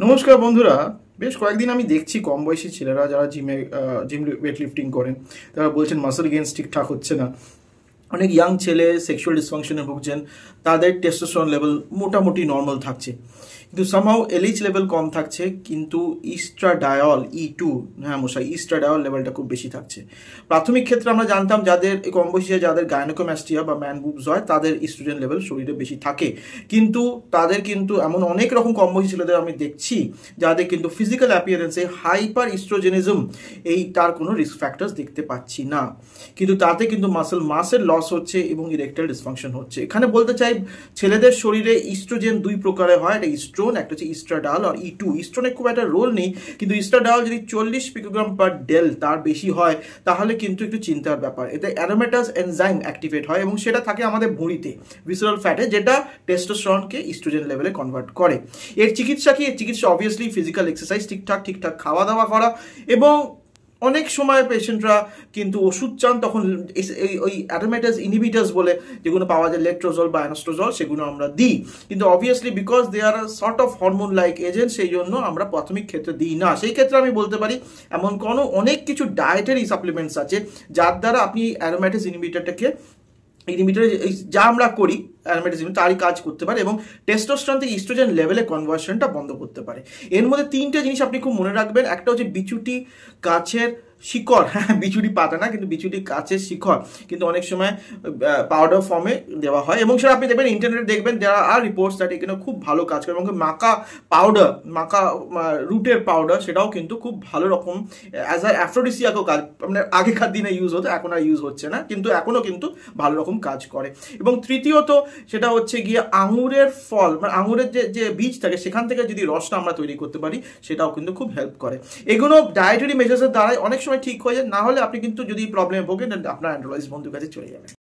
নমস্কার বন্ধুরা, বেশ কয়েকদিন আমি দেখছি কম বয়সী ছেলেরা যারা জিম ওয়েট লিফটিং করেন তারা বলছেন মাসল গেইনস ঠিকঠাক হচ্ছে না। অনেক ইয়াং ছেলে সেক্সুয়াল ডিসফাংশনে ভুগছেন, তাদের টেস্টোস্টেরন লেভেল মোটামুটি নর্মাল থাকছে, কিন্তু সামহাউ এলএইচ লেভেল কম থাকছে, কিন্তু ইস্ট্রাডায়ল E2, হ্যাঁ মশাই, ইস্ট্রাডায়ল লেভেলটা খুব বেশি থাকছে। প্রাথমিক ক্ষেত্রে আমরা জানতাম যাদের কম বয়সী যাদের গাইনোকোম্যাস্টিয়া বা ম্যান বুবস হয় তাদের ইস্ট্রোজেন লেভেল শরীরে বেশি থাকে, কিন্তু তাদের কিন্তু এমন অনেক রকম কম বয়সী ছেলেদের আমি দেখছি যাদের কিন্তু ফিজিক্যাল অ্যাপিয়ারেন্সে হাইপার ইস্ট্রোজেনিজম এই তার কোনো রিস্ক ফ্যাক্টরস দেখতে পাচ্ছি না, কিন্তু তাতে কিন্তু মাসেল মাসের লস হচ্ছে এবং ইরেকটাইল ডিসফাংশন হচ্ছে। এখানে বলতে চাই ছেলেদের শরীরে ইস্ট্রোজেন দুই প্রকারের হয়, একটা ইস্ট্রোন, একটা হচ্ছে ইস্ট্রাডাল আর E2। ইস্ট্রোনের খুব একটা রোল নেই, কিন্তু ইস্ট্রাডাল যদি 40 পিকোগ্রাম পার ডেল তার বেশি হয় তাহলে কিন্তু একটু চিন্তার ব্যাপার। এতে অ্যারোমেটাস এনজাইম অ্যাক্টিভেট হয় এবং সেটা থাকে আমাদের ভুঁড়িতে, ভিসেরাল ফ্যাটে, যেটা টেস্টোস্টেরনকে ইস্ট্রোজেন লেভেলে কনভার্ট করে। এর চিকিৎসা কি? এর চিকিৎসা অবভিয়াসলি ফিজিক্যাল এক্সারসাইজ, ঠিকঠাক খাওয়া দাওয়া করা, এবং অনেক সময় পেশেন্টরা কিন্তু ওষুধ চান, তখন ওই অ্যারোমেটাস ইনহিবিটার্স বলে যেগুলো পাওয়া যায়, লেট্রোজল বা অ্যানাস্ট্রোজল, সেগুলো আমরা দিই, কিন্তু obviously because they are sort of hormone like agent, সেই জন্য আমরা প্রাথমিক ক্ষেত্রে দিই না। সেই ক্ষেত্রে আমি বলতে পারি এমন কোনো অনেক কিছু ডায়েটারি সাপ্লিমেন্টস আছে যার দ্বারা আপনি অ্যারোমেটাস ইনহিবিটারটাকে যা আমরা করি অ্যারোমেটাস তারই কাজ করতে পারে এবং টেস্টোস্টেরন থেকে ইস্ট্রোজেন লেভেলে কনভার্সনটা বন্ধ করতে পারে। এর মধ্যে তিনটে জিনিস আপনি খুব মনে রাখবেন। একটা হচ্ছে বিচুটি গাছের শিকড়, হ্যাঁ বিচুটি পাতা না, কিন্তু বিচুটি গাছের শিকড় কিন্তু অনেক সময় পাউডার ফর্মে দেওয়া হয়, এবং সেটা আপনি দেখবেন ইন্টারনেটে দেখবেন দেওয়া আর রিপোর্টস দ্যাট এখানে খুব ভালো কাজ করে। এবং মাকা পাউডার, মাকা রুটের পাউডার, সেটাও কিন্তু খুব ভালো রকম অ্যাজ আ অ্যাফ্রোডিসিয়াকও কাজ, মানে আগেকার দিনে ইউজ হতো, এখন আর ইউজ হচ্ছে না, কিন্তু এখনও কিন্তু ভালো রকম কাজ করে। এবং তৃতীয়ত সেটা হচ্ছে গিয়ে আঙুরের ফল, মানে আঙুরের যে বীজ থাকে সেখান থেকে যদি রসটা আমরা তৈরি করতে পারি সেটাও কিন্তু খুব হেল্প করে। এগুলো ডায়েটারি মেজার্সের দ্বারাই অনেক সময় ঠিক হয়ে যায়, না হলে আপনি কিন্তু যদি প্রবলেমে ভোগেন আপনার অ্যান্ড্রোলজিস্ট বন্ধুর কাছে চলে যাবেন।